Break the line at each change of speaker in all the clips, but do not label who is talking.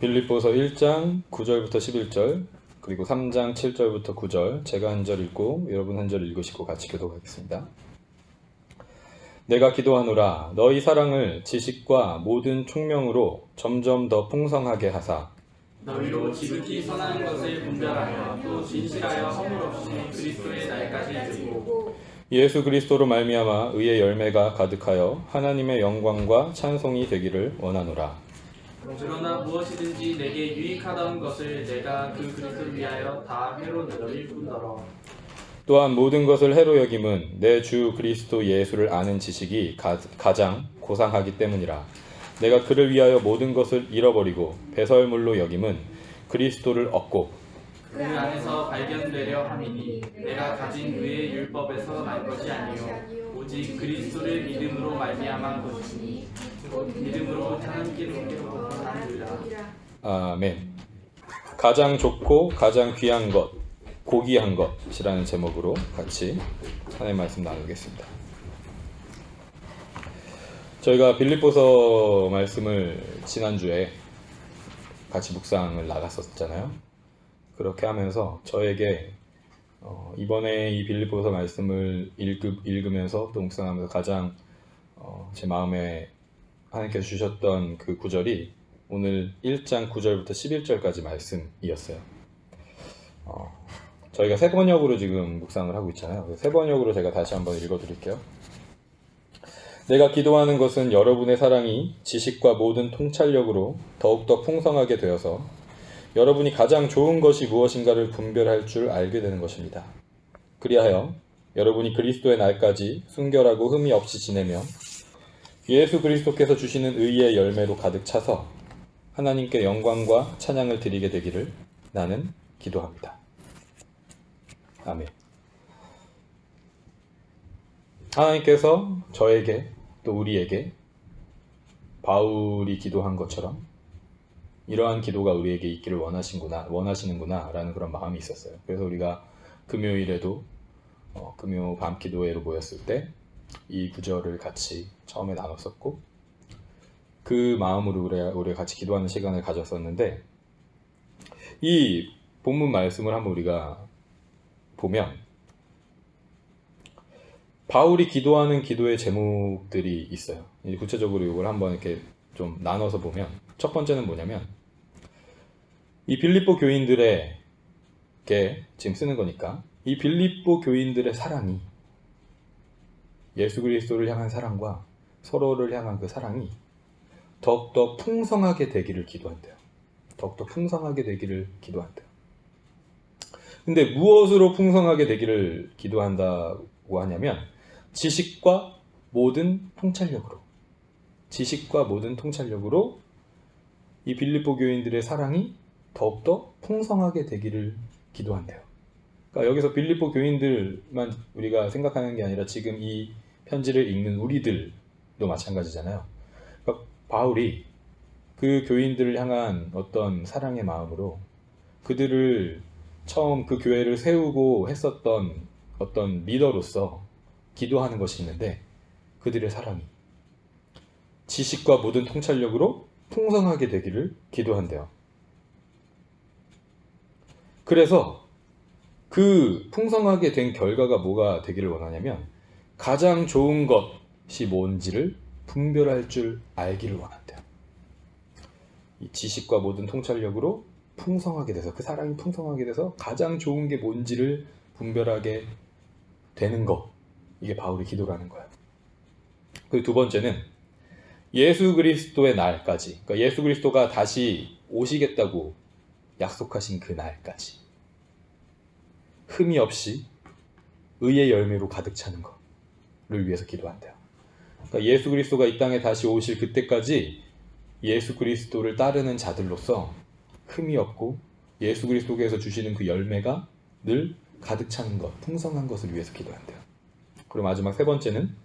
빌립보서 1장 9절부터 11절 그리고 3장 7절부터 9절 제가 한 절 읽고 여러분 한 절 읽으시고 같이 기도하겠습니다. 내가 기도하노라 너희 사랑을 지식과 모든 총명으로 점점 더 풍성하게 하사
너희로 지극히 선한 것을 분별하며 또 진실하여 허물 없이 그리스도의 날까지 이르고
예수 그리스도로 말미암아 의의 열매가 가득하여 하나님의 영광과 찬송이 되기를 원하노라.
그러나 무엇이든지 내게 유익하던 것을 내가 그 그리스도를 위하여 다 해로 여길 뿐더러
또한 모든 것을 해로 여김은 내 주 그리스도 예수를 아는 지식이 가장 고상하기 때문이라. 내가 그를 위하여 모든 것을 잃어버리고 배설물로 여김은 그리스도를 얻고
그 안에서 발견되려 함이니 내가 가진 의의 율법에서 난 것이 아니요 오직 그리스도를 믿음으로 말미암은 것이니 곧 믿음으로 하나님께로부터 나느니라.
아멘. 가장 좋고 가장 귀한 것, 고귀한 것이라는 제목으로 같이 하나님의 말씀 나누겠습니다. 저희가 빌립보서 말씀을 지난주에 같이 묵상을 나갔었잖아요. 그렇게 하면서 저에게 이번에 이 빌립보서 말씀을 읽으면서 또 묵상하면서 가장 제 마음에 하나님께서 주셨던 그 구절이 오늘 1장 9절부터 11절까지 말씀이었어요. 저희가 세 번역으로 지금 묵상을 하고 있잖아요. 세 번역으로 제가 다시 한번 읽어드릴게요. 내가 기도하는 것은 여러분의 사랑이 지식과 모든 통찰력으로 더욱더 풍성하게 되어서 여러분이 가장 좋은 것이 무엇인가를 분별할 줄 알게 되는 것입니다. 그리하여 여러분이 그리스도의 날까지 순결하고 흠이 없이 지내며 예수 그리스도께서 주시는 의의 열매로 가득 차서 하나님께 영광과 찬양을 드리게 되기를 나는 기도합니다. 아멘. 하나님께서 저에게 또 우리에게 바울이 기도한 것처럼 이러한 기도가 우리에게 있기를 원하시는구나 라는 그런 마음이 있었어요. 그래서 우리가 금요일에도 금요 밤 기도회로 모였을 때 이 구절을 같이 처음에 나눴었고 그 마음으로 우리가 같이 기도하는 시간을 가졌었는데 이 본문 말씀을 한번 우리가 보면 바울이 기도하는 기도의 제목들이 있어요. 구체적으로 이걸 한번 이렇게 좀 나눠서 보면 첫 번째는 뭐냐면 이 빌립보 교인들에게 지금 쓰는 거니까 이 빌립보 교인들의 사랑이 예수 그리스도를 향한 사랑과 서로를 향한 그 사랑이 더욱더 풍성하게 되기를 기도한대요. 더욱더 풍성하게 되기를 기도한대요. 근데 무엇으로 풍성하게 되기를 기도한다고 하냐면 지식과 모든 통찰력으로 이 빌립보 교인들의 사랑이 더욱더 풍성하게 되기를 기도한대요. 그러니까 여기서 빌립보 교인들만 우리가 생각하는 게 아니라 지금 이 편지를 읽는 우리들도 마찬가지잖아요. 그러니까 바울이 그 교인들을 향한 어떤 사랑의 마음으로 그들을 처음 그 교회를 세우고 했었던 어떤 리더로서 기도하는 것이 있는데 그들의 사랑이 지식과 모든 통찰력으로 풍성하게 되기를 기도한대요. 그래서 그 풍성하게 된 결과가 뭐가 되기를 원하냐면 가장 좋은 것이 뭔지를 분별할 줄 알기를 원한대요. 이 지식과 모든 통찰력으로 풍성하게 돼서 그 사랑이 풍성하게 돼서 가장 좋은 게 뭔지를 분별하게 되는 것, 이게 바울의 기도라는 거예요. 그리고 두 번째는 예수 그리스도의 날까지, 그러니까 예수 그리스도가 다시 오시겠다고 약속하신 그 날까지 흠이 없이 의의 열매로 가득 차는 것을 위해서 기도한대요. 그러니까 예수 그리스도가 이 땅에 다시 오실 그때까지 예수 그리스도를 따르는 자들로서 흠이 없고 예수 그리스도께서 주시는 그 열매가 늘 가득 차는 것, 풍성한 것을 위해서 기도한대요. 그리고 마지막 세 번째는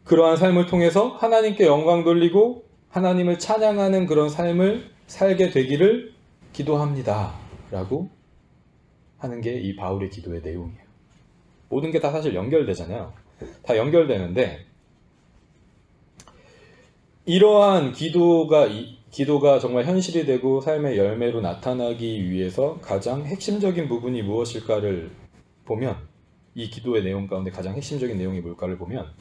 그러한 삶을 통해서 하나님께 영광 돌리고 하나님을 찬양하는 그런 삶을 살게 되기를 기도합니다 라고 하는 게 이 바울의 기도의 내용이에요. 모든 게 다 사실 연결되잖아요. 다 연결되는데 이러한 기도가 정말 현실이 되고 삶의 열매로 나타나기 위해서 가장 핵심적인 부분이 무엇일까를 보면, 이 기도의 내용 가운데 가장 핵심적인 내용이 뭘까를 보면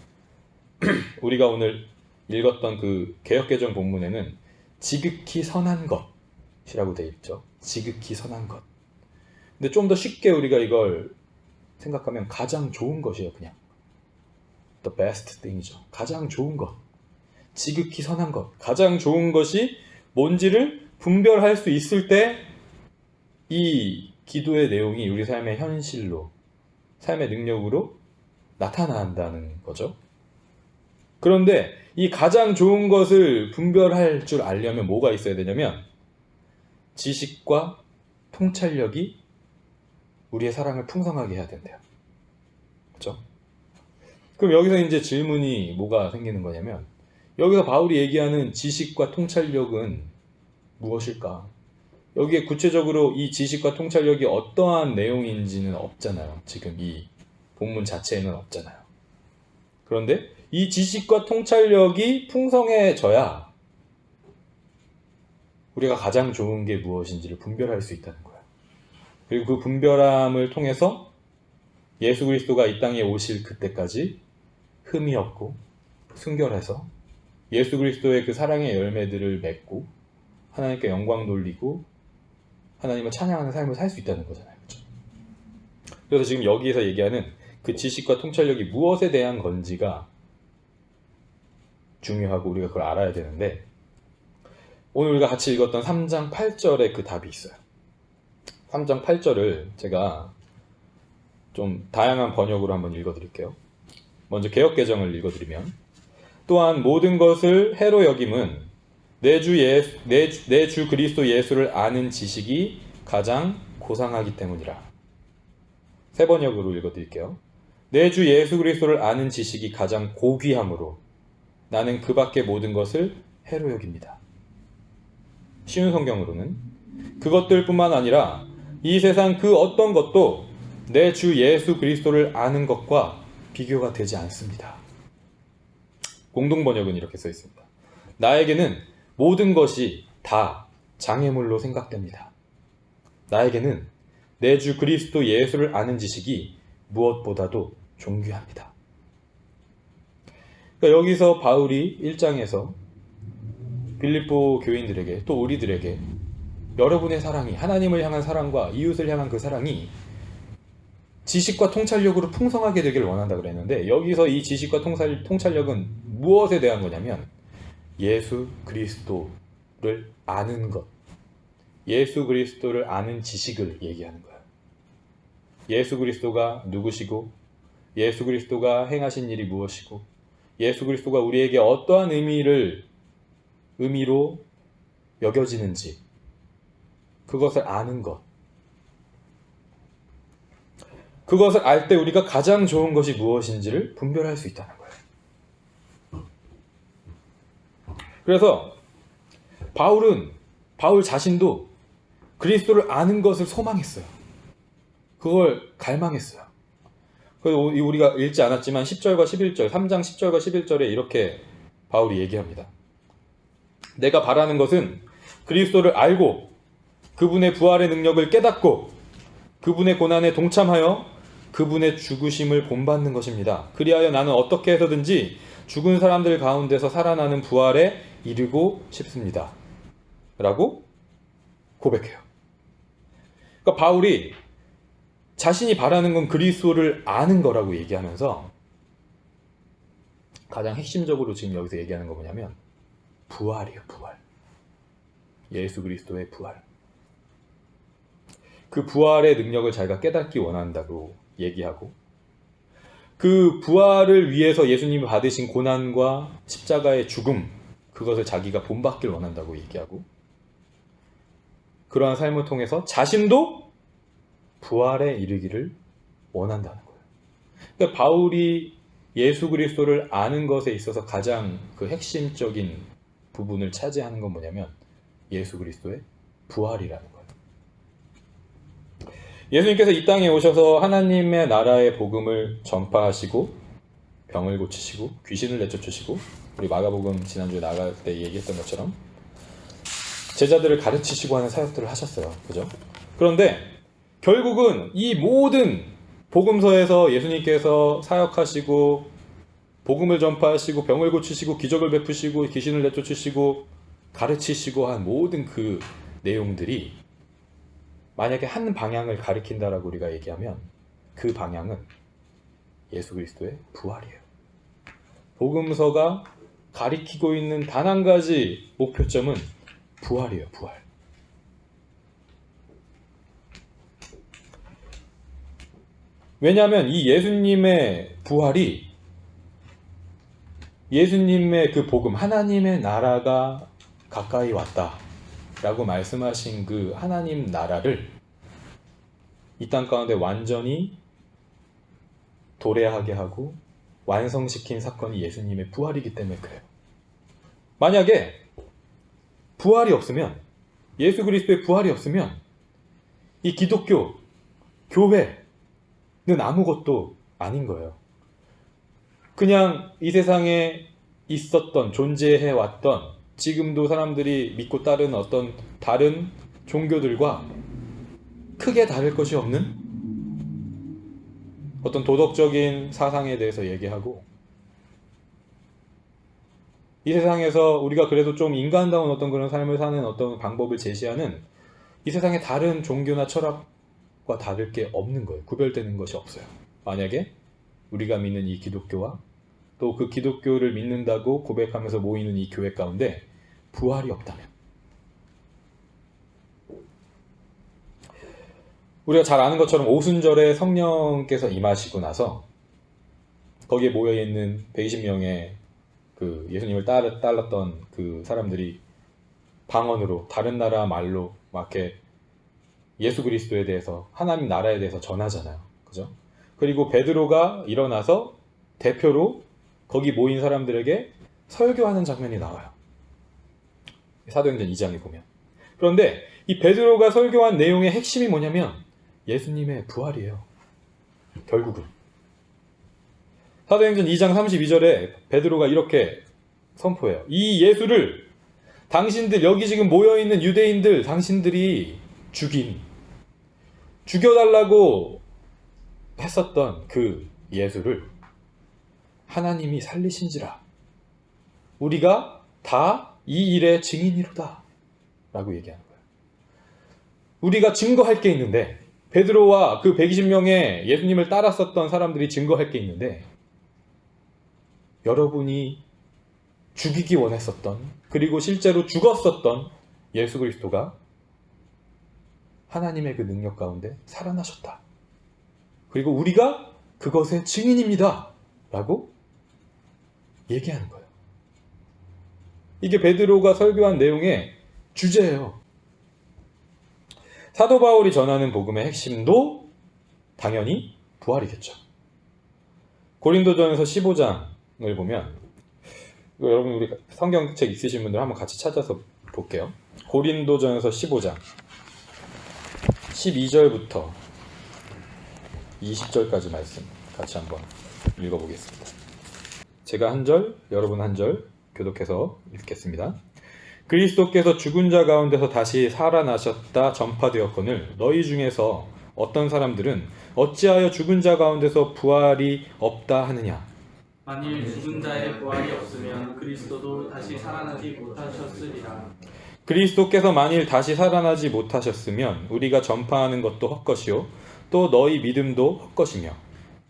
우리가 오늘 읽었던 그 개역개정 본문에는 지극히 선한 것이라고 되어 있죠. 지극히 선한 것. 근데 좀 더 쉽게 우리가 이걸 생각하면 가장 좋은 것이에요. 그냥 the best thing이죠. 가장 좋은 것, 지극히 선한 것, 가장 좋은 것이 뭔지를 분별할 수 있을 때 이 기도의 내용이 우리 삶의 현실로, 삶의 능력으로 나타난다는 거죠. 그런데 이 가장 좋은 것을 분별할 줄 알려면 뭐가 있어야 되냐면 지식과 통찰력이 우리의 사랑을 풍성하게 해야 된대요. 그렇죠? 그럼 여기서 이제 질문이 뭐가 생기는 거냐면, 여기서 바울이 얘기하는 지식과 통찰력은 무엇일까? 여기에 구체적으로 이 지식과 통찰력이 어떠한 내용인지는 없잖아요. 지금 이 본문 자체에는 없잖아요. 그런데 이 지식과 통찰력이 풍성해져야 우리가 가장 좋은 게 무엇인지를 분별할 수 있다는 거예요. 그리고 그 분별함을 통해서 예수 그리스도가 이 땅에 오실 그때까지 흠이 없고 순결해서 예수 그리스도의 그 사랑의 열매들을 맺고 하나님께 영광 돌리고 하나님을 찬양하는 삶을 살 수 있다는 거잖아요. 그렇죠? 그래서 지금 여기에서 얘기하는 그 지식과 통찰력이 무엇에 대한 건지가 중요하고 우리가 그걸 알아야 되는데, 오늘 우리가 같이 읽었던 3장 8절에 그 답이 있어요. 3장 8절을 제가 좀 다양한 번역으로 한번 읽어드릴게요. 먼저 개역개정을 읽어드리면, 또한 모든 것을 해로 여김은 내 주 그리스도 예수를 아는 지식이 가장 고상하기 때문이라. 새 번역으로 읽어드릴게요. 내 주 예수 그리스도를 아는 지식이 가장 고귀함으로 나는 그 밖의 모든 것을 해로 여깁니다. 쉬운 성경으로는 그것들뿐만 아니라 이 세상 그 어떤 것도 내 주 예수 그리스도를 아는 것과 비교가 되지 않습니다. 공동 번역은 이렇게 써 있습니다. 나에게는 모든 것이 다 장애물로 생각됩니다. 나에게는 내 주 그리스도 예수를 아는 지식이 무엇보다도 존귀합니다. 그러니까 여기서 바울이 1장에서 빌립보 교인들에게, 또 우리들에게 여러분의 사랑이, 하나님을 향한 사랑과 이웃을 향한 그 사랑이 지식과 통찰력으로 풍성하게 되기를 원한다 그랬는데, 여기서 이 지식과 통찰력은 무엇에 대한 거냐면 예수 그리스도를 아는 것, 예수 그리스도를 아는 지식을 얘기하는 거예요. 예수 그리스도가 누구시고, 예수 그리스도가 행하신 일이 무엇이고, 예수 그리스도가 우리에게 어떠한 의미로 여겨지는지, 그것을 아는 것. 그것을 알 때 우리가 가장 좋은 것이 무엇인지를 분별할 수 있다는 거예요. 그래서 바울 자신도 그리스도를 아는 것을 소망했어요. 그걸 갈망했어요. 그래서 우리가 읽지 않았지만 10절과 11절, 3장 10절과 11절에 이렇게 바울이 얘기합니다. 내가 바라는 것은 그리스도를 알고 그분의 부활의 능력을 깨닫고 그분의 고난에 동참하여 그분의 죽으심을 본받는 것입니다. 그리하여 나는 어떻게 해서든지 죽은 사람들 가운데서 살아나는 부활에 이르고 싶습니다. 라고 고백해요. 그러니까 바울이 자신이 바라는 건 그리스도를 아는 거라고 얘기하면서 가장 핵심적으로 지금 여기서 얘기하는 거 뭐냐면 부활이에요. 부활. 예수 그리스도의 부활. 그 부활의 능력을 자기가 깨닫기 원한다고 얘기하고, 그 부활을 위해서 예수님이 받으신 고난과 십자가의 죽음, 그것을 자기가 본받길 원한다고 얘기하고, 그러한 삶을 통해서 자신도 부활에 이르기를 원한다는 거예요. 그러니까 바울이 예수 그리스도를 아는 것에 있어서 가장 그 핵심적인 부분을 차지하는 건 뭐냐면 예수 그리스도의 부활이라는 거예요. 예수님께서 이 땅에 오셔서 하나님의 나라의 복음을 전파하시고 병을 고치시고 귀신을 내쫓으시고, 우리 마가복음 지난주에 나갈 때 얘기했던 것처럼 제자들을 가르치시고 하는 사역들을 하셨어요. 그죠? 그런데 결국은 이 모든 복음서에서 예수님께서 사역하시고 복음을 전파하시고 병을 고치시고 기적을 베푸시고 귀신을 내쫓으시고 가르치시고 한 모든 그 내용들이 만약에 한 방향을 가리킨다라고 우리가 얘기하면 그 방향은 예수 그리스도의 부활이에요. 복음서가 가리키고 있는 단 한 가지 목표점은 부활이에요. 부활. 왜냐하면 이 예수님의 부활이 예수님의 그 복음, 하나님의 나라가 가까이 왔다 라고 말씀하신 그 하나님 나라를 이 땅 가운데 완전히 도래하게 하고 완성시킨 사건이 예수님의 부활이기 때문에 그래요. 만약에 부활이 없으면, 예수 그리스도의 부활이 없으면 이 기독교, 교회는 아무것도 아닌 거예요. 그냥 이 세상에 있었던, 존재해왔던, 지금도 사람들이 믿고 따르는 어떤 다른 종교들과 크게 다를 것이 없는 어떤 도덕적인 사상에 대해서 얘기하고, 이 세상에서 우리가 그래도 좀 인간다운 어떤 그런 삶을 사는 어떤 방법을 제시하는 이 세상의 다른 종교나 철학과 다를 게 없는 거예요. 구별되는 것이 없어요. 만약에 우리가 믿는 이 기독교와 또 그 기독교를 믿는다고 고백하면서 모이는 이 교회 가운데 부활이 없다면, 우리가 잘 아는 것처럼 오순절에 성령께서 임하시고 나서 거기에 모여있는 120명의 그 예수님을 따랐던 그 사람들이 방언으로 다른 나라 말로 막 이렇게 예수 그리스도에 대해서, 하나님 나라에 대해서 전하잖아요. 그죠? 그리고 베드로가 일어나서 대표로 거기 모인 사람들에게 설교하는 장면이 나와요. 사도행전 2장에 보면. 그런데 이 베드로가 설교한 내용의 핵심이 뭐냐면 예수님의 부활이에요. 결국은. 사도행전 2장 32절에 베드로가 이렇게 선포해요. 이 예수를 당신들, 여기 지금 모여있는 유대인들, 당신들이 죽여달라고 했었던 그 예수를 하나님이 살리신지라 우리가 다 이 일의 증인이로다 라고 얘기하는 거예요. 우리가 증거할 게 있는데, 베드로와 그 120명의 예수님을 따랐었던 사람들이 증거할 게 있는데, 여러분이 죽이기 원했었던, 그리고 실제로 죽었었던 예수 그리스도가 하나님의 그 능력 가운데 살아나셨다. 그리고 우리가 그것의 증인입니다 라고 얘기하는 거예요. 이게 베드로가 설교한 내용의 주제예요. 사도 바울이 전하는 복음의 핵심도 당연히 부활이겠죠. 고린도전서 15장을 보면, 이거 여러분 우리 성경책 있으신 분들 한번 같이 찾아서 볼게요. 고린도전서 15장 12절부터 20절까지 말씀 같이 한번 읽어보겠습니다. 제가 한 절, 여러분 한 절 교독해서 읽겠습니다. 그리스도께서 죽은 자 가운데서 다시 살아나셨다 전파되었거늘 너희 중에서 어떤 사람들은 어찌하여 죽은 자 가운데서 부활이 없다 하느냐.
만일 죽은 자의 부활이 없으면 그리스도도 다시 살아나지 못하셨으리라.
그리스도께서 만일 다시 살아나지 못하셨으면 우리가 전파하는 것도 헛것이요 또 너희 믿음도 헛것이며,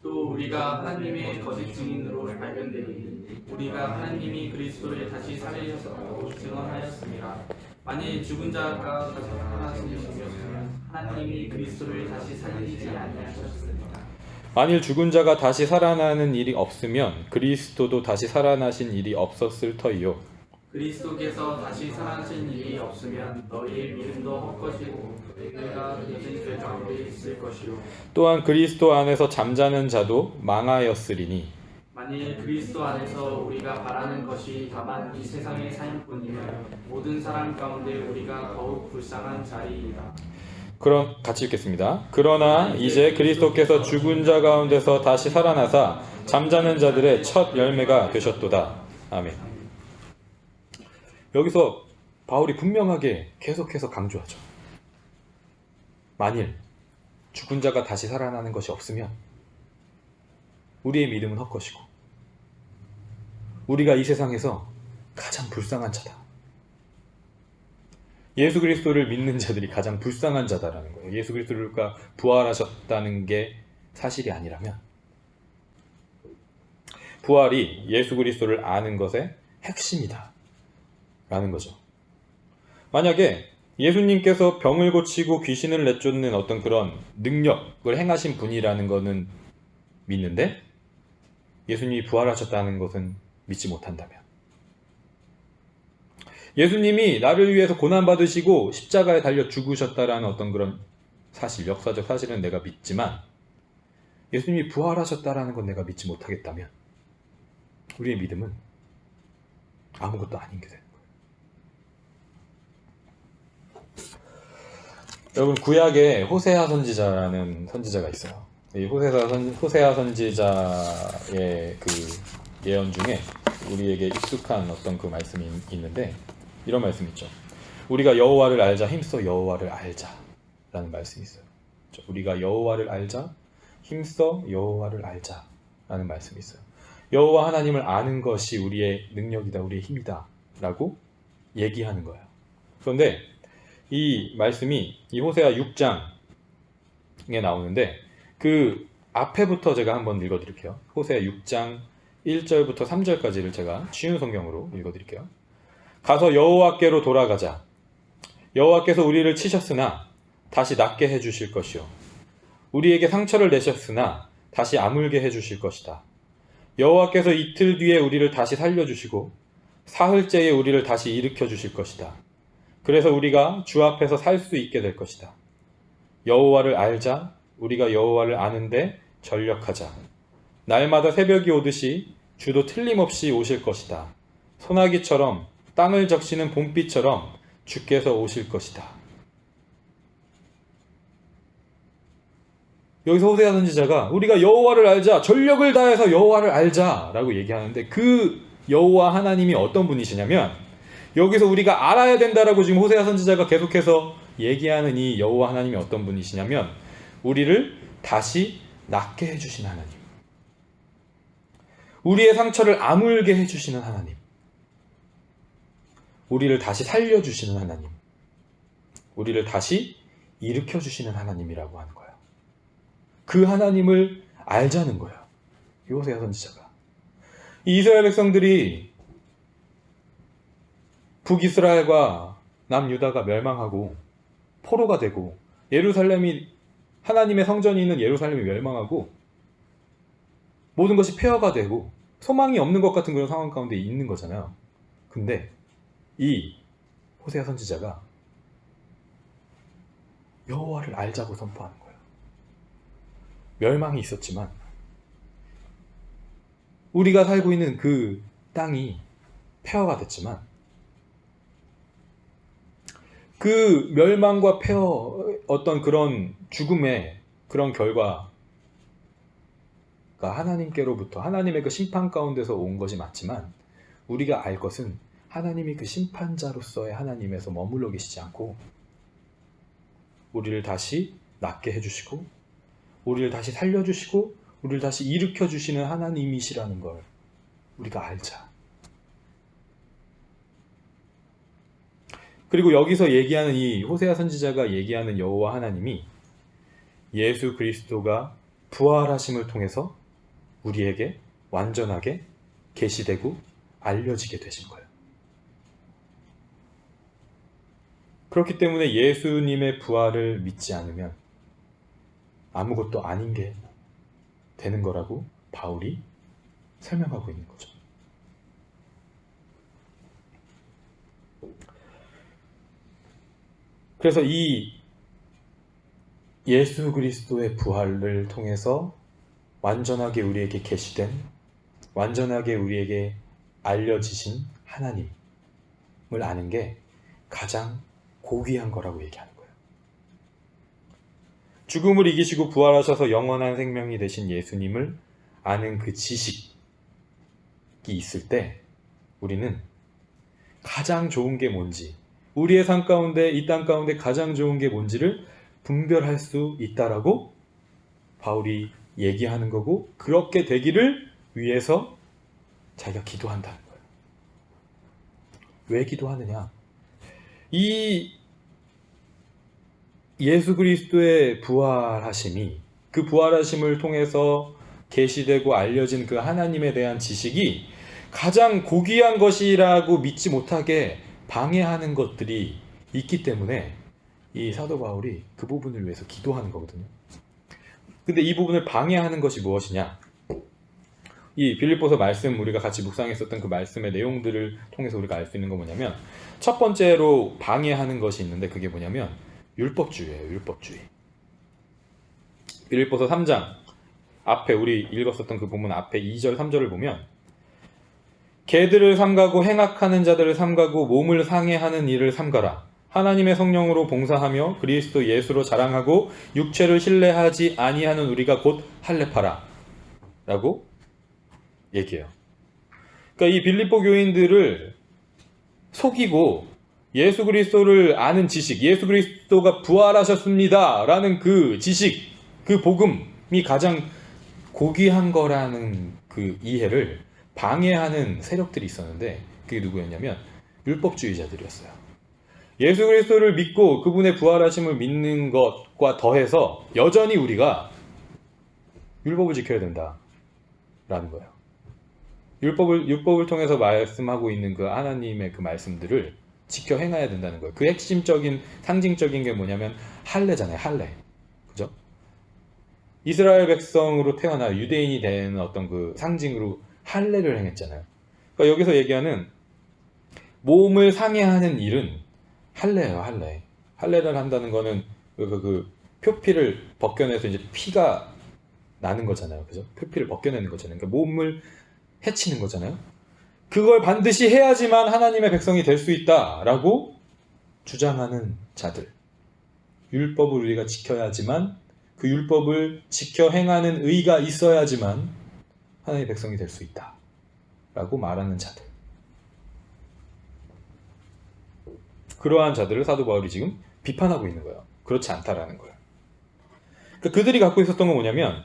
또 우리가 하나님의 거짓 증인으로 발견되니 우리가 하나님이 그리스도를 다시 살리셨다고 증언하였습니다. 만일 죽은 자가 다시 살아나셨으면 하나님이 그리스도를 다시 살리지 아니하셨습니다.
만일 죽은 자가 다시 살아나는 일이 없으면 그리스도도 다시 살아나신 일이 없었을 터이요.
그리스도께서 다시 살아나신 일이 없으면 너희의 믿음도 헛것이고 너희가 여전히 죄 가운데 있을 것이요.
또한 그리스도 안에서 잠자는 자도 망하였으리니,
만일 그리스도 안에서 우리가 바라는 것이 다만 이 세상의 삶뿐이면 모든 사람 가운데 우리가 더욱 불쌍한 자리이다.
그럼 같이 읽겠습니다. 그러나 이제 그리스도께서 죽은 자 가운데서 다시 살아나사 잠자는 자들의 첫 열매가 되셨도다. 아멘. 여기서 바울이 분명하게 계속해서 강조하죠. 만일 죽은 자가 다시 살아나는 것이 없으면 우리의 믿음은 헛것이고 우리가 이 세상에서 가장 불쌍한 자다. 예수 그리스도를 믿는 자들이 가장 불쌍한 자다라는 거예요. 예수 그리스도가 부활하셨다는 게 사실이 아니라면 부활이 예수 그리스도를 아는 것의 핵심이다 라는 거죠. 만약에 예수님께서 병을 고치고 귀신을 내쫓는 어떤 그런 능력을 행하신 분이라는 것은 믿는데 예수님이 부활하셨다는 것은 믿지 못한다면, 예수님이 나를 위해서 고난받으시고 십자가에 달려 죽으셨다라는 어떤 그런 사실, 역사적 사실은 내가 믿지만 예수님이 부활하셨다라는 건 내가 믿지 못하겠다면 우리의 믿음은 아무것도 아닌 게 되는 거예요. 여러분, 구약에 호세아 선지자라는 선지자가 있어요. 이 호세아 선지자의 그 예언 중에 우리에게 익숙한 어떤 그 말씀이 있는데 이런 말씀이 있죠. 우리가 여호와를 알자, 힘써 여호와를 알자 라는 말씀이 있어요. 우리가 여호와를 알자, 힘써 여호와를 알자 라는 말씀이 있어요. 여호와 하나님을 아는 것이 우리의 능력이다, 우리의 힘이다 라고 얘기하는 거예요. 그런데 이 말씀이 이 호세아 6장에 나오는데 그 앞에부터 제가 한번 읽어드릴게요. 호세아 6장 1절부터 3절까지를 제가 쉬운 성경으로 읽어드릴게요. 가서 여호와께로 돌아가자. 여호와께서 우리를 치셨으나 다시 낫게 해주실 것이요, 우리에게 상처를 내셨으나 다시 아물게 해주실 것이다. 여호와께서 이틀 뒤에 우리를 다시 살려주시고 사흘째에 우리를 다시 일으켜 주실 것이다. 그래서 우리가 주 앞에서 살 수 있게 될 것이다. 여호와를 알자. 우리가 여호와를 아는데 전력하자. 날마다 새벽이 오듯이 주도 틀림없이 오실 것이다. 소나기처럼 땅을 적시는 봄비처럼 주께서 오실 것이다. 여기서 호세아 선지자가 우리가 여호와를 알자, 전력을 다해서 여호와를 알자 라고 얘기하는데 그 여호와 하나님이 어떤 분이시냐면, 여기서 우리가 알아야 된다라고 지금 호세아 선지자가 계속해서 얘기하는 이 여호와 하나님이 어떤 분이시냐면 우리를 다시 낫게 해주신 하나님, 우리의 상처를 아물게 해주시는 하나님, 우리를 다시 살려주시는 하나님, 우리를 다시 일으켜주시는 하나님이라고 하는 거예요. 그 하나님을 알자는 거예요. 호세아 선지자가. 이스라엘 백성들이 북이스라엘과 남유다가 멸망하고 포로가 되고 예루살렘이, 하나님의 성전이 있는 예루살렘이 멸망하고 모든 것이 폐허가 되고 소망이 없는 것 같은 그런 상황 가운데 있는 거잖아요. 근데 이 호세아 선지자가 여호와를 알자고 선포하는 거예요. 멸망이 있었지만 우리가 살고 있는 그 땅이 폐허가 됐지만 그 멸망과 폐허, 어떤 그런 죽음의 그런 결과가 하나님께로부터, 하나님의 그 심판 가운데서 온 것이 맞지만 우리가 알 것은 하나님이 그 심판자로서의 하나님에서 머물러 계시지 않고 우리를 다시 낫게 해주시고 우리를 다시 살려주시고 우리를 다시 일으켜주시는 하나님이시라는 걸 우리가 알자. 그리고 여기서 얘기하는 이 호세아 선지자가 얘기하는 여호와 하나님이 예수 그리스도가 부활하심을 통해서 우리에게 완전하게 계시되고 알려지게 되신 거예요. 그렇기 때문에 예수님의 부활을 믿지 않으면 아무것도 아닌 게 되는 거라고 바울이 설명하고 있는 거죠. 그래서 이 예수 그리스도의 부활을 통해서 완전하게 우리에게 계시된, 완전하게 우리에게 알려지신 하나님을 아는 게 가장 고귀한 거라고 얘기하는 거예요. 죽음을 이기시고 부활하셔서 영원한 생명이 되신 예수님을 아는 그 지식이 있을 때 우리는 가장 좋은 게 뭔지, 우리의 삶 가운데, 이 땅 가운데 가장 좋은 게 뭔지를 분별할 수 있다라고 바울이 얘기하는 거고, 그렇게 되기를 위해서 자기가 기도한다는 거예요. 왜 기도하느냐? 이 예수 그리스도의 부활하심이, 그 부활하심을 통해서 계시되고 알려진 그 하나님에 대한 지식이 가장 고귀한 것이라고 믿지 못하게 방해하는 것들이 있기 때문에 이 사도 바울이 그 부분을 위해서 기도하는 거거든요. 근데 이 부분을 방해하는 것이 무엇이냐? 이 빌립보서 말씀, 우리가 같이 묵상했었던 그 말씀의 내용들을 통해서 우리가 알 수 있는 건 뭐냐면, 첫 번째로 방해하는 것이 있는데 그게 뭐냐면 율법주의예요. 율법주의. 빌립보서 3장 앞에 우리 읽었었던 그 본문 앞에 2절 3절을 보면, 개들을 삼가고 행악하는 자들을 삼가고 몸을 상해하는 일을 삼가라. 하나님의 성령으로 봉사하며 그리스도 예수로 자랑하고 육체를 신뢰하지 아니하는 우리가 곧 할례파라 라고 얘기해요. 그러니까 이 빌립보 교인들을 속이고 예수 그리스도를 아는 지식, 예수 그리스도가 부활하셨습니다 라는 그 지식, 그 복음이 가장 고귀한 거라는 그 이해를 방해하는 세력들이 있었는데, 그게 누구였냐면 율법주의자들이었어요. 예수 그리스도를 믿고 그분의 부활하심을 믿는 것과 더해서 여전히 우리가 율법을 지켜야 된다라는 거예요. 율법을 통해서 말씀하고 있는 그 하나님의 그 말씀들을 지켜 행해야 된다는 거예요. 그 핵심적인 상징적인 게 뭐냐면 할례잖아요. 할례. 그죠? 이스라엘 백성으로 태어나 유대인이 되는 어떤 그 상징으로 할례를 행했잖아요. 그러니까 여기서 얘기하는 몸을 상해하는 일은 할례예요. 할례. 할례를 한다는 거는 그 표피를 벗겨내서 이제 피가 나는 거잖아요. 그죠? 표피를 벗겨내는 거잖아요. 그러니까 몸을 해치는 거잖아요. 그걸 반드시 해야지만 하나님의 백성이 될 수 있다라고 주장하는 자들. 율법을 우리가 지켜야지만, 그 율법을 지켜 행하는 의가 있어야지만 하나님의 백성이 될 수 있다라고 말하는 자들. 그러한 자들을 사도 바울이 지금 비판하고 있는 거예요. 그렇지 않다라는 거예요. 그러니까 그들이 갖고 있었던 건 뭐냐면,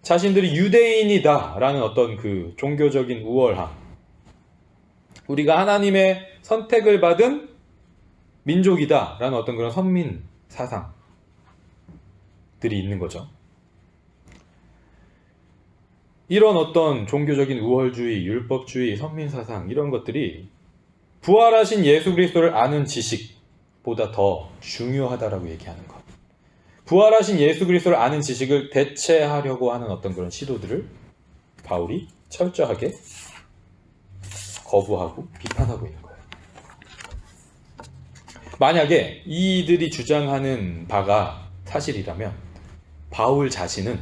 자신들이 유대인이다라는 어떤 그 종교적인 우월함, 우리가 하나님의 선택을 받은 민족이다라는 어떤 그런 선민 사상들이 있는 거죠. 이런 어떤 종교적인 우월주의, 율법주의, 선민 사상, 이런 것들이 부활하신 예수 그리스도를 아는 지식보다 더 중요하다라고 얘기하는 것. 부활하신 예수 그리스도를 아는 지식을 대체하려고 하는 어떤 그런 시도들을 바울이 철저하게 거부하고 비판하고 있는 거예요. 만약에 이들이 주장하는 바가 사실이라면 바울 자신은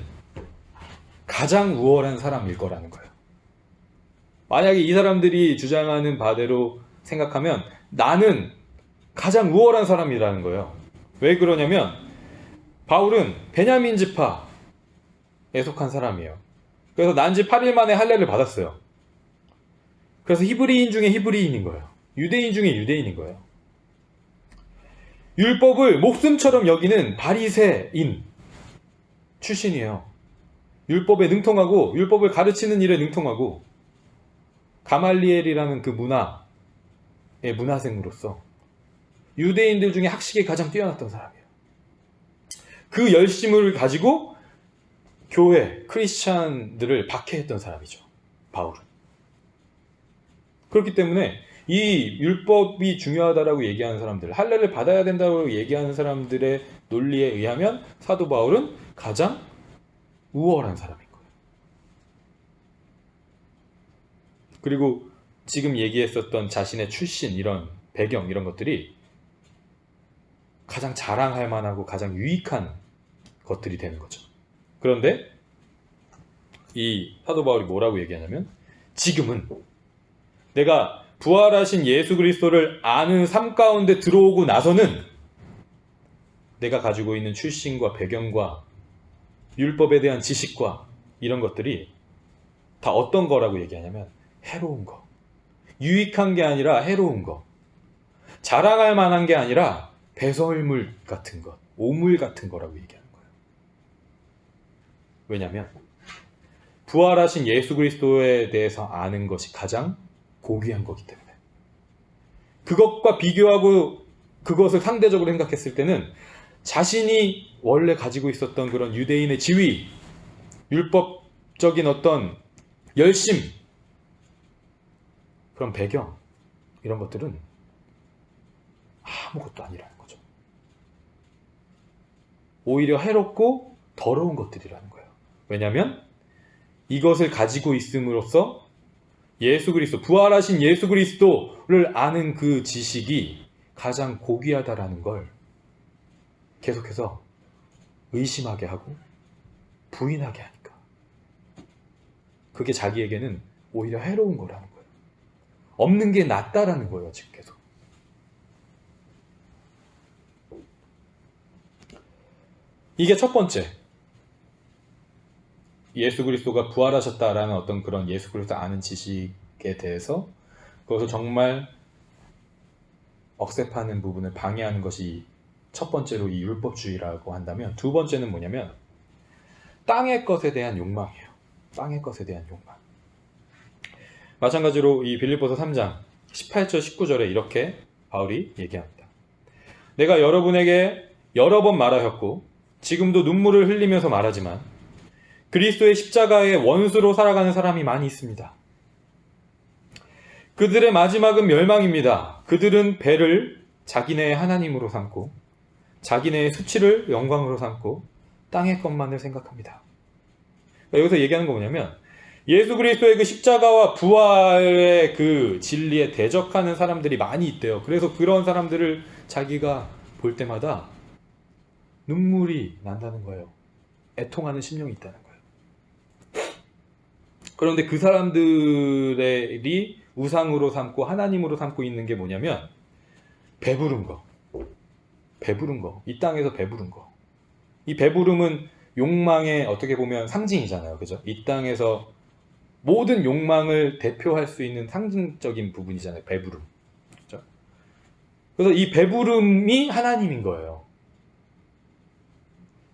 가장 우월한 사람일 거라는 거예요. 만약에 이 사람들이 주장하는 바대로 생각하면 나는 가장 우월한 사람이라는 거예요. 왜 그러냐면 바울은 베냐민 지파에 속한 사람이에요. 그래서 난지 8일 만에 할례를 받았어요. 그래서 히브리인 중에 히브리인인 거예요. 유대인 중에 유대인인 거예요. 율법을 목숨처럼 여기는 바리새인 출신이에요. 율법에 능통하고 율법을 가르치는 일에 능통하고, 가말리엘이라는 그 문화의 문화생으로서 유대인들 중에 학식이 가장 뛰어났던 사람이에요. 그 열심을 가지고 교회, 크리스찬들을 박해했던 사람이죠, 바울은. 그렇기 때문에 이 율법이 중요하다라고 얘기하는 사람들, 할례를 받아야 된다고 얘기하는 사람들의 논리에 의하면 사도 바울은 가장 우월한 사람인 거예요. 그리고 지금 얘기했었던 자신의 출신, 이런 배경, 이런 것들이 가장 자랑할 만하고 가장 유익한 것들이 되는 거죠. 그런데 이 사도 바울이 뭐라고 얘기하냐면, 지금은 내가 부활하신 예수 그리스도를 아는 삶 가운데 들어오고 나서는 내가 가지고 있는 출신과 배경과 율법에 대한 지식과 이런 것들이 다 어떤 거라고 얘기하냐면 해로운 거, 유익한 게 아니라 해로운 거. 자랑할 만한 게 아니라 배설물 같은 것, 오물 같은 거라고 얘기하는 거예요. 왜냐하면 부활하신 예수 그리스도에 대해서 아는 것이 가장 고귀한 거기 때문에. 그것과 비교하고 그것을 상대적으로 생각했을 때는 자신이 원래 가지고 있었던 그런 유대인의 지위, 율법적인 어떤 열심, 그런 배경, 이런 것들은 아무것도 아니라는 거죠. 오히려 해롭고 더러운 것들이라는 거예요. 왜냐하면 이것을 가지고 있음으로써 예수 그리스도, 부활하신 예수 그리스도를 아는 그 지식이 가장 고귀하다라는 걸 계속해서 의심하게 하고 부인하게 하니까 그게 자기에게는 오히려 해로운 거라는 거예요. 없는 게 낫다라는 거예요, 지금 계속. 이게 첫 번째. 예수 그리스도가 부활하셨다라는 어떤 그런 예수 그리스도 아는 지식에 대해서 그것을 정말 억셉하는 부분을 방해하는 것이 첫 번째로 이 율법주의라고 한다면, 두 번째는 뭐냐면 땅의 것에 대한 욕망이에요. 땅의 것에 대한 욕망. 마찬가지로 이 빌립보서 3장 18절 19절에 이렇게 바울이 얘기합니다. 내가 여러분에게 여러 번 말하였고 지금도 눈물을 흘리면서 말하지만 그리스도의 십자가의 원수로 살아가는 사람이 많이 있습니다. 그들의 마지막은 멸망입니다. 그들은 배를 자기네의 하나님으로 삼고 자기네의 수치를 영광으로 삼고 땅의 것만을 생각합니다. 여기서 얘기하는 거 뭐냐면 예수 그리스도의 그 십자가와 부활의 그 진리에 대적하는 사람들이 많이 있대요. 그래서 그런 사람들을 자기가 볼 때마다 눈물이 난다는 거예요. 애통하는 심령이 있다는 거예요. 그런데 그 사람들이 우상으로 삼고 하나님으로 삼고 있는 게 뭐냐면 배부른 거. 배부른 거. 이 땅에서 배부른 거. 이 배부름은 욕망의 어떻게 보면 상징이잖아요. 그죠? 이 땅에서 모든 욕망을 대표할 수 있는 상징적인 부분이잖아요. 배부름. 그죠? 그래서 이 배부름이 하나님인 거예요.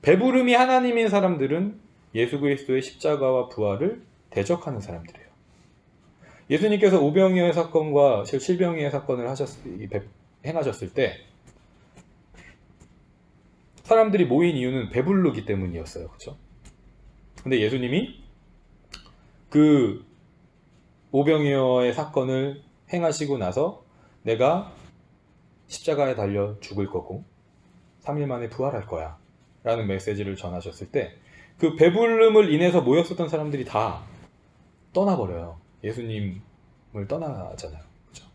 배부름이 하나님인 사람들은 예수 그리스도의 십자가와 부활을 대적하는 사람들이에요. 예수님께서 오병이어의 사건과 실병이의 사건을 행하셨을 때 사람들이 모인 이유는 배부르기 때문이었어요. 그렇죠? 근데 예수님이 그 오병이어의 사건을 행하시고 나서 내가 십자가에 달려 죽을 거고 3일 만에 부활할 거야 라는 메시지를 전하셨을 때 그 배부름을 인해서 모였었던 사람들이 다 떠나버려요. 예수님을 떠나잖아요. 그렇죠?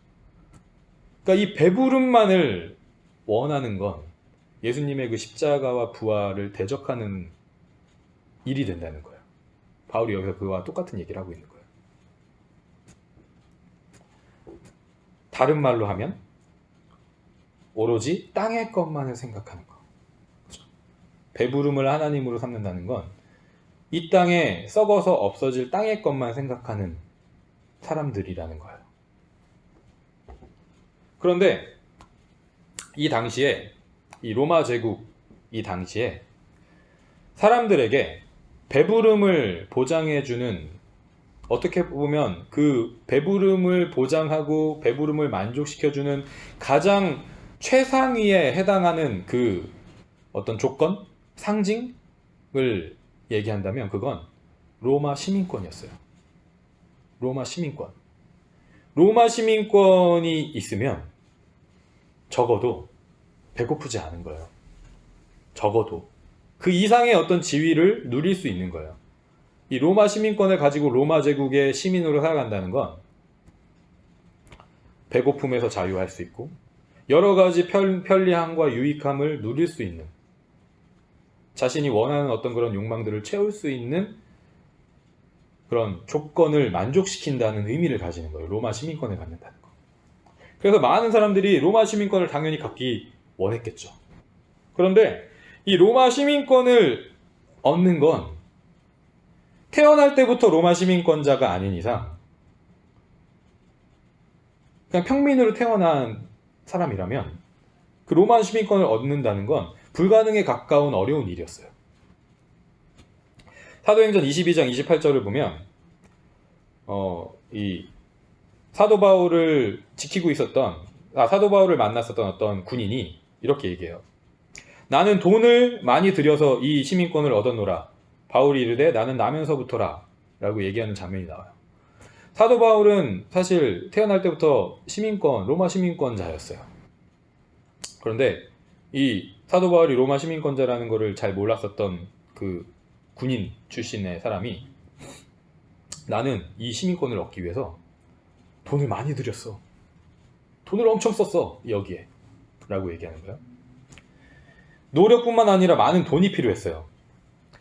그러니까 이 배부름만을 원하는 건 예수님의 그 십자가와 부활을 대적하는 일이 된다는 거예요. 바울이 여기서 그와 똑같은 얘기를 하고 있는 거예요. 다른 말로 하면 오로지 땅의 것만을 생각하는 거. 그렇죠? 배부름을 하나님으로 삼는다는 건 이 땅에 썩어서 없어질 땅의 것만 생각하는 사람들이라는 거예요. 그런데 이 당시에 이 로마 제국 이 당시에 사람들에게 배부름을 보장해주는, 어떻게 보면 그 배부름을 보장하고 배부름을 만족시켜주는 가장 최상위에 해당하는 그 어떤 조건, 상징을 얘기한다면 그건 로마 시민권이었어요. 로마 시민권. 로마 시민권이 있으면 적어도 배고프지 않은 거예요. 적어도 그 이상의 어떤 지위를 누릴 수 있는 거예요. 이 로마 시민권을 가지고 로마 제국의 시민으로 살아간다는 건 배고픔에서 자유할 수 있고 여러 가지 편리함과 유익함을 누릴 수 있는, 자신이 원하는 어떤 그런 욕망들을 채울 수 있는 그런 조건을 만족시킨다는 의미를 가지는 거예요. 로마 시민권을 갖는다는 거. 그래서 많은 사람들이 로마 시민권을 당연히 갖기 원했겠죠. 그런데 이 로마 시민권을 얻는 건 태어날 때부터 로마 시민권자가 아닌 이상 그냥 평민으로 태어난 사람이라면 그 로마 시민권을 얻는다는 건 불가능에 가까운 어려운 일이었어요. 사도행전 22장 28절을 보면 이 사도 바울을 지키고 있었던 사도 바울을 만났었던 어떤 군인이 이렇게 얘기해요. 나는 돈을 많이 들여서 이 시민권을 얻었노라. 바울이 이르되 나는 나면서부터라 라고 얘기하는 장면이 나와요. 사도 바울은 사실 태어날 때부터 로마 시민권자였어요. 그런데 이 사도 바울이 로마 시민권자라는 것을 잘 몰랐었던 그 군인 출신의 사람이 나는 이 시민권을 얻기 위해서 돈을 많이 들였어. 돈을 엄청 썼어. 여기에. 라고 얘기하는 거예요. 노력뿐만 아니라 많은 돈이 필요했어요.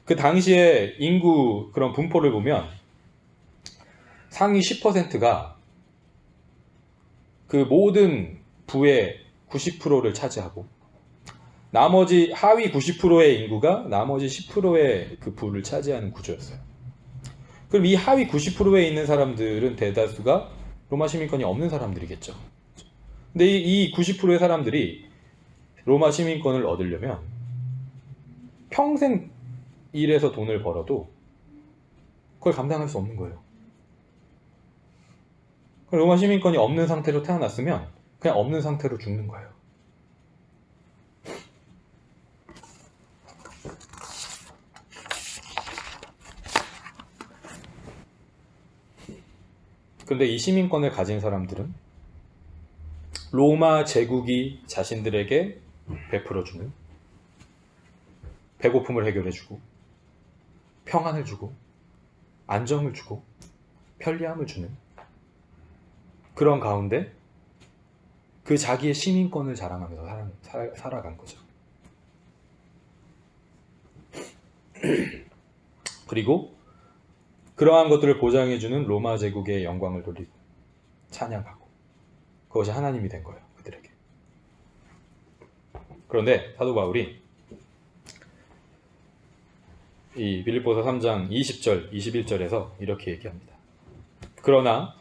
그 당시에 인구 그런 분포를 보면 상위 10%가 그 모든 부의 90%를 차지하고 나머지 하위 90%의 인구가 나머지 10%의 그 부를 차지하는 구조였어요. 그럼 이 하위 90%에 있는 사람들은 대다수가 로마 시민권이 없는 사람들이겠죠. 근데 이 90%의 사람들이 로마 시민권을 얻으려면 평생 일해서 돈을 벌어도 그걸 감당할 수 없는 거예요. 로마 시민권이 없는 상태로 태어났으면 그냥 없는 상태로 죽는 거예요. 근데 이 시민권을 가진 사람들은 로마 제국이 자신들에게 베풀어주는 배고픔을 해결해주고 평안을 주고 안정을 주고 편리함을 주는 그런 가운데 그 자기의 시민권을 자랑하면서 살아간 거죠. 그리고 그러한 것들을 보장해주는 로마 제국의 영광을 돌리고 찬양하고 그것이 하나님이 된 거예요. 그들에게. 그런데 사도 바울이 이 빌립보서 3장 20절, 21절에서 이렇게 얘기합니다. 그러나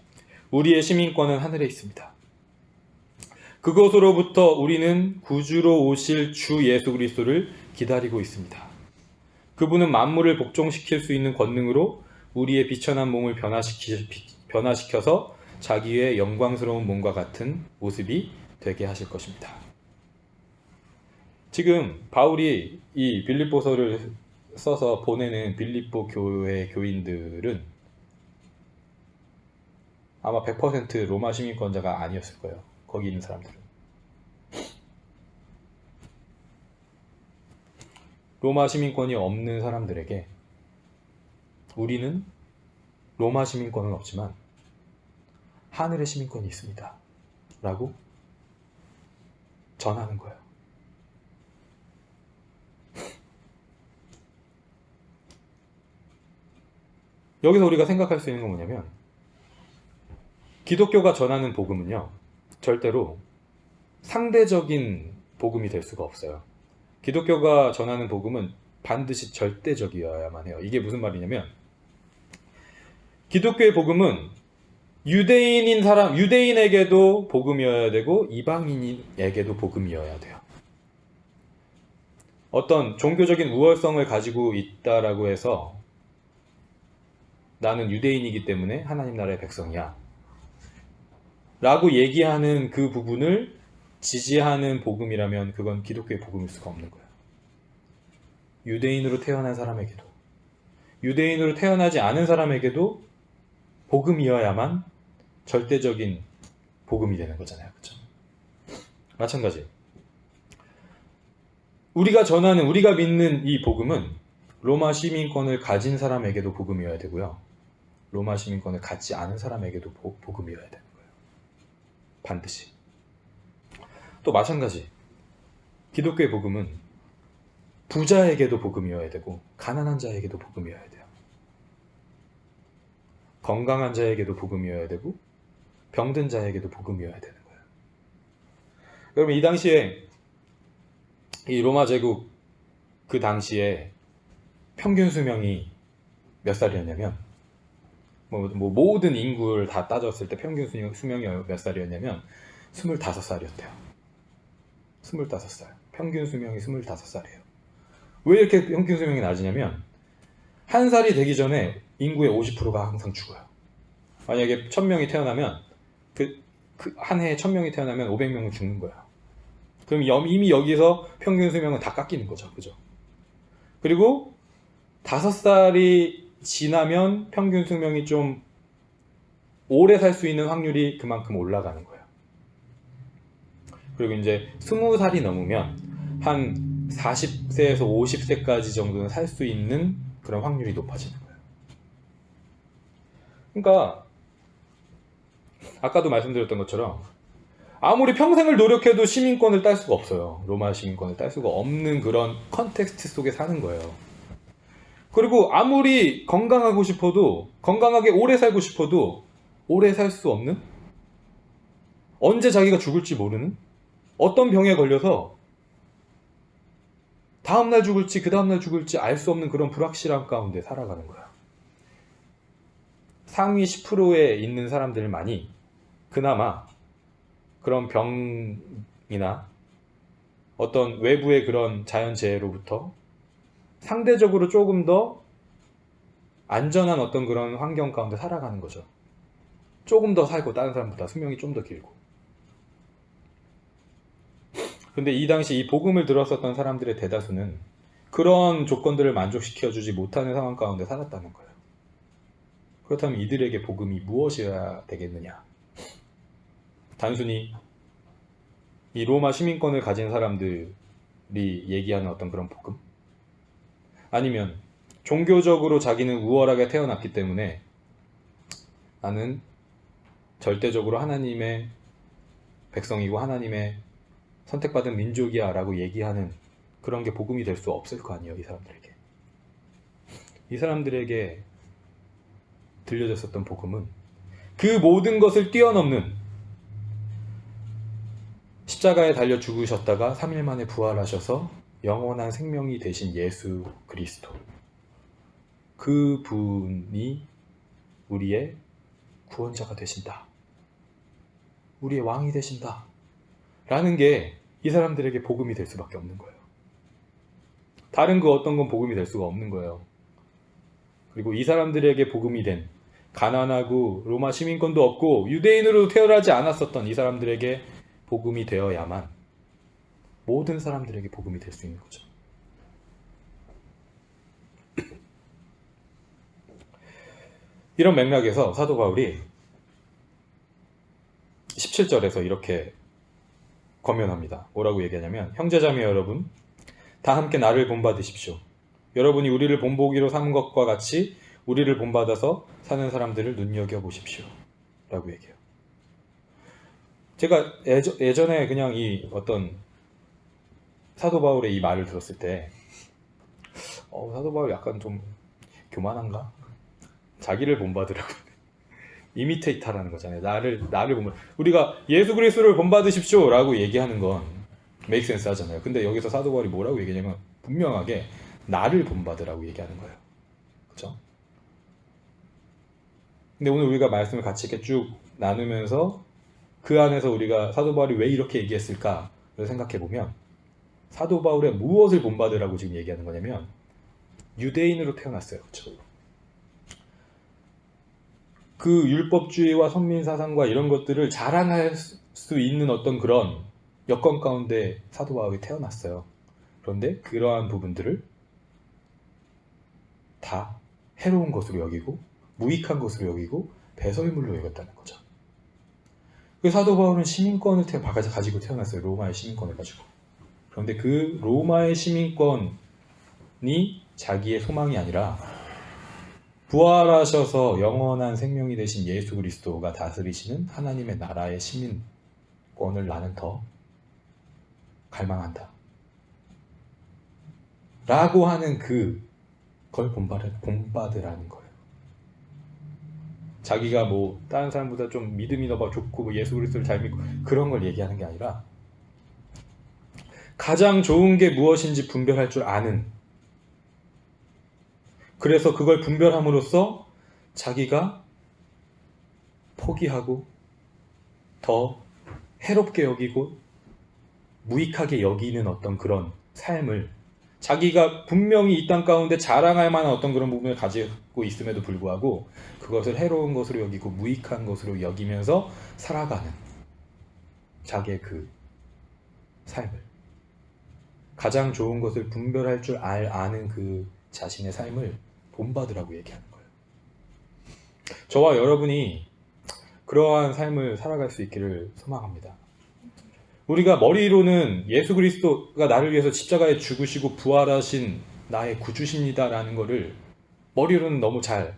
우리의 시민권은 하늘에 있습니다. 그곳으로부터 우리는 구주로 오실 주 예수 그리스도를 기다리고 있습니다. 그분은 만물을 복종시킬 수 있는 권능으로 우리의 비천한 몸을 변화시켜서 자기의 영광스러운 몸과 같은 모습이 되게 하실 것입니다. 지금 바울이 이 빌립보서를 써서 보내는 빌립보 교회 교인들은 아마 100% 로마 시민권자가 아니었을 거예요. 거기 있는 사람들은. 로마 시민권이 없는 사람들에게 우리는 로마 시민권은 없지만 하늘의 시민권이 있습니다. 라고 전하는 거예요. 여기서 우리가 생각할 수 있는 건 뭐냐면 기독교가 전하는 복음은요, 절대로 상대적인 복음이 될 수가 없어요. 기독교가 전하는 복음은 반드시 절대적이어야만 해요. 이게 무슨 말이냐면 기독교의 복음은 유대인에게도 복음이어야 되고 이방인에게도 복음이어야 돼요. 어떤 종교적인 우월성을 가지고 있다라고 해서 나는 유대인이기 때문에 하나님 나라의 백성이야 라고 얘기하는 그 부분을 지지하는 복음이라면 그건 기독교의 복음일 수가 없는 거예요. 유대인으로 태어난 사람에게도 유대인으로 태어나지 않은 사람에게도 복음이어야만 절대적인 복음이 되는 거잖아요. 그렇죠? 마찬가지. 우리가 믿는 이 복음은 로마 시민권을 가진 사람에게도 복음이어야 되고요. 로마 시민권을 갖지 않은 사람에게도 복음이어야 되는 거예요. 반드시. 또 마찬가지. 기독교의 복음은 부자에게도 복음이어야 되고 가난한 자에게도 복음이어야 돼요. 건강한 자에게도 복음이어야 되고 병든 자에게도 복음이어야 되는 거예요. 여러분, 이 당시에 이 로마 제국 그 당시에 평균 수명이 몇 살이었냐면 모든 인구를 다 따졌을 때 평균 수명이 몇 살이었냐면 25살이었대요. 25살. 평균 수명이 25살이에요. 왜 이렇게 평균 수명이 낮으냐면 한 살이 되기 전에 인구의 50%가 항상 죽어요. 만약에 1000명이 태어나면 한 해에 1000명이 태어나면 500명은 죽는 거예요. 그럼 이미 여기서 평균 수명은 다 깎이는 거죠. 그죠? 그리고 5살이 지나면 평균 수명이 좀 오래 살 수 있는 확률이 그만큼 올라가는 거예요. 그리고 이제 20살이 넘으면 한 40세에서 50세까지 정도는 살 수 있는 그런 확률이 높아지는 거예요. 그러니까 아까도 말씀드렸던 것처럼 아무리 평생을 노력해도 시민권을 딸 수가 없어요. 로마 시민권을 딸 수가 없는 그런 컨텍스트 속에 사는 거예요. 그리고 아무리 건강하고 싶어도, 건강하게 오래 살고 싶어도 오래 살 수 없는, 언제 자기가 죽을지 모르는, 어떤 병에 걸려서 다음날 죽을지 그 다음날 죽을지 알 수 없는 그런 불확실함 가운데 살아가는 거야. 상위 10%에 있는 사람들만이 그나마 그런 병이나 어떤 외부의 그런 자연재해로부터 상대적으로 조금 더 안전한 어떤 그런 환경 가운데 살아가는 거죠. 조금 더 살고 다른 사람보다 수명이 좀 더 길고. 근데 이 당시 이 복음을 들었었던 사람들의 대다수는 그런 조건들을 만족시켜주지 못하는 상황 가운데 살았다는 거예요. 그렇다면 이들에게 복음이 무엇이어야 되겠느냐? 단순히 이 로마 시민권을 가진 사람들이 얘기하는 어떤 그런 복음? 아니면 종교적으로 자기는 우월하게 태어났기 때문에 나는 절대적으로 하나님의 백성이고 하나님의 선택받은 민족이야 라고 얘기하는 그런 게 복음이 될 수 없을 거 아니에요. 이 사람들에게. 이 사람들에게 들려졌었던 복음은 그 모든 것을 뛰어넘는, 십자가에 달려 죽으셨다가 3일 만에 부활하셔서 영원한 생명이 되신 예수 그리스도, 그 분이 우리의 구원자가 되신다, 우리의 왕이 되신다 라는 게 이 사람들에게 복음이 될 수밖에 없는 거예요. 다른 그 어떤 건 복음이 될 수가 없는 거예요. 그리고 이 사람들에게 복음이 된, 가난하고 로마 시민권도 없고 유대인으로 태어나지 않았었던 이 사람들에게 복음이 되어야만 모든 사람들에게 복음이 될 수 있는 거죠. 이런 맥락에서 사도 바울이 17절에서 이렇게 권면합니다. 뭐라고 얘기하냐면, 형제자매 여러분, 다 함께 나를 본받으십시오. 여러분이 우리를 본보기로 삼은 것과 같이 우리를 본받아서 사는 사람들을 눈여겨보십시오 라고 얘기해요. 제가 예전에 그냥 이 어떤 사도 바울의 이 말을 들었을 때 사도 바울 약간 좀 교만한가? 자기를 본받으라고 이미테이터라는 거잖아요. 나를 본받, 우리가 예수 그리스도를 본받으십시오 라고 얘기하는 건 메이크 센스 하잖아요. 근데 여기서 사도 바울이 뭐라고 얘기하냐면 분명하게 나를 본받으라고 얘기하는 거예요. 그렇죠? 근데 오늘 우리가 말씀을 같이 이렇게 쭉 나누면서 그 안에서 우리가 사도 바울이 왜 이렇게 얘기했을까를 생각해 보면, 사도 바울의 무엇을 본받으라고 지금 얘기하는 거냐면 유대인으로 태어났어요. 그렇죠? 그 율법주의와 선민사상과 이런 것들을 자랑할 수 있는 어떤 그런 여건 가운데 사도 바울이 태어났어요. 그런데 그러한 부분들을 다 해로운 것으로 여기고 무익한 것으로 여기고 배설물로 여겼다는 거죠. 그 사도 바울은 시민권을 가지고 태어났어요. 로마의 시민권을 가지고. 그런데 그 로마의 시민권이 자기의 소망이 아니라 부활하셔서 영원한 생명이 되신 예수 그리스도가 다스리시는 하나님의 나라의 시민권을 나는 더 갈망한다 라고 하는 그걸 본받으라는 거예요. 자기가 뭐 다른 사람보다 좀 믿음이 더 좋고 뭐 예수 그리스도를 잘 믿고 그런 걸 얘기하는 게 아니라 가장 좋은 게 무엇인지 분별할 줄 아는, 그래서 그걸 분별함으로써 자기가 포기하고 더 해롭게 여기고 무익하게 여기는 어떤 그런 삶을, 자기가 분명히 이 땅 가운데 자랑할 만한 어떤 그런 부분을 가지고 있음에도 불구하고 그것을 해로운 것으로 여기고 무익한 것으로 여기면서 살아가는 자기의 그 삶을, 가장 좋은 것을 분별할 줄 아는 그 자신의 삶을 본받으라고 얘기하는 거예요. 저와 여러분이 그러한 삶을 살아갈 수 있기를 소망합니다. 우리가 머리로는 예수 그리스도가 나를 위해서 십자가에 죽으시고 부활하신 나의 구주십니다라는 거를 머리로는 너무 잘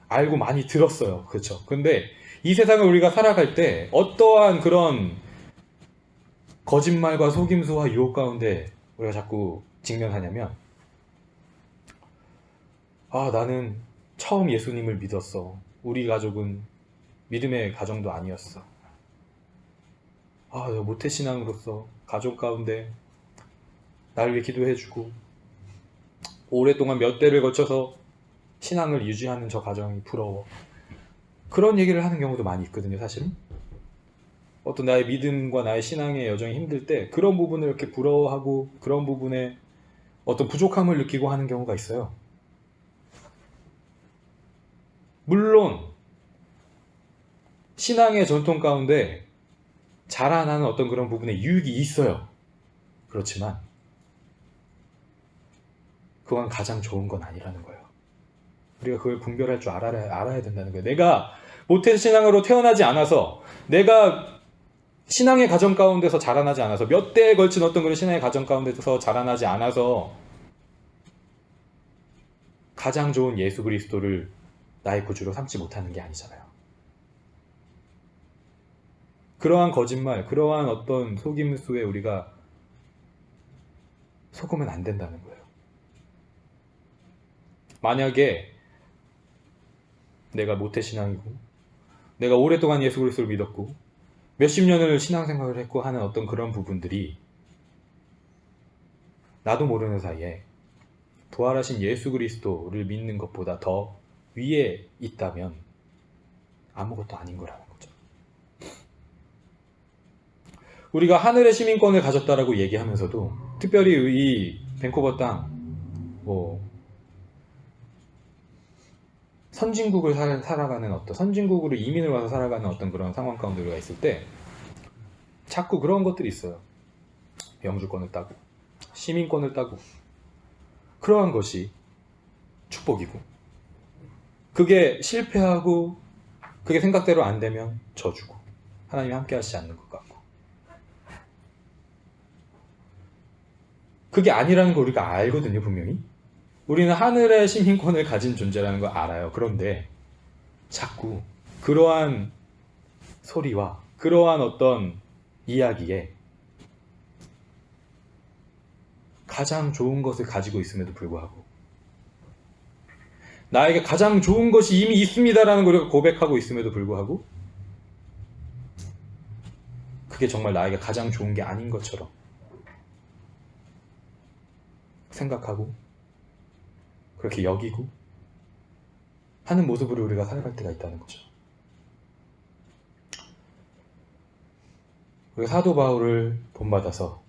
알고 많이 들었어요. 그렇죠? 근데 이 세상을 우리가 살아갈 때 어떠한 그런 거짓말과 속임수와 유혹 가운데 우리가 자꾸 직면하냐면, 나는 처음 예수님을 믿었어. 우리 가족은 믿음의 가정도 아니었어. 모태신앙으로서 가족 가운데 나를 위해 기도해주고 오랫동안 몇 대를 거쳐서 신앙을 유지하는 저 가정이 부러워. 그런 얘기를 하는 경우도 많이 있거든요, 사실은. 어떤 나의 믿음과 나의 신앙의 여정이 힘들 때 그런 부분을 이렇게 부러워하고 그런 부분에 어떤 부족함을 느끼고 하는 경우가 있어요. 물론 신앙의 전통 가운데 자라나는 어떤 그런 부분에 유익이 있어요. 그렇지만 그건 가장 좋은 건 아니라는 거예요. 우리가 그걸 분별할 줄 알아야 된다는 거예요. 내가 모태신앙으로 태어나지 않아서, 내가 신앙의 가정 가운데서 자라나지 않아서, 몇 대에 걸친 어떤 그런 신앙의 가정 가운데서 자라나지 않아서 가장 좋은 예수 그리스도를 나의 구주로 삼지 못하는 게 아니잖아요. 그러한 거짓말, 그러한 어떤 속임수에 우리가 속으면 안 된다는 거예요. 만약에 내가 모태신앙이고 내가 오랫동안 예수 그리스도를 믿었고 몇십 년을 신앙생활을 했고 하는 어떤 그런 부분들이 나도 모르는 사이에 부활하신 예수 그리스도를 믿는 것보다 더 위에 있다면 아무것도 아닌 거라는 거죠. 우리가 하늘의 시민권을 가졌다라고 얘기하면서도, 특별히 이 밴쿠버 땅, 선진국을 살아가는 어떤, 선진국으로 이민을 와서 살아가는 어떤 그런 상황 가운데 우리가 있을 때 자꾸 그런 것들이 있어요. 영주권을 따고 시민권을 따고, 그러한 것이 축복이고, 그게 실패하고 그게 생각대로 안 되면 저주고 하나님이 함께 하시지 않는 것 같고, 그게 아니라는 걸 우리가 알거든요, 분명히. 우리는 하늘의 시민권을 가진 존재라는 걸 알아요. 그런데 자꾸 그러한 소리와 그러한 어떤 이야기에 가장 좋은 것을 가지고 있음에도 불구하고, 나에게 가장 좋은 것이 이미 있습니다라는 걸 고백하고 있음에도 불구하고 그게 정말 나에게 가장 좋은 게 아닌 것처럼 생각하고 그렇게 여기고 하는 모습으로 우리가 살아갈 때가 있다는 거죠. 우리가 사도 바울을 본받아서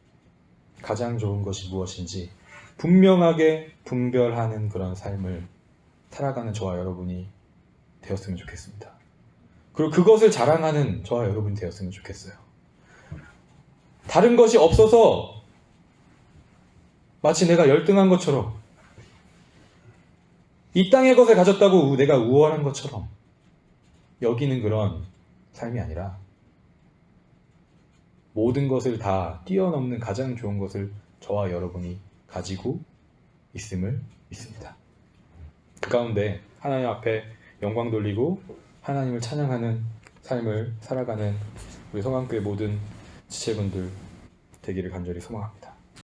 가장 좋은 것이 무엇인지 분명하게 분별하는 그런 삶을 살아가는 저와 여러분이 되었으면 좋겠습니다. 그리고 그것을 자랑하는 저와 여러분이 되었으면 좋겠어요. 다른 것이 없어서 마치 내가 열등한 것처럼, 이 땅의 것을 가졌다고 내가 우월한 것처럼 여기는 그런 삶이 아니라, 모든 것을 다 뛰어넘는 가장 좋은 것을 저와 여러분이 가지고 있음을 믿습니다. 그 가운데 하나님 앞에 영광 돌리고 하나님을 찬양하는 삶을 살아가는 우리 성안교회 모든 지체분들 되기를 간절히 소망합니다.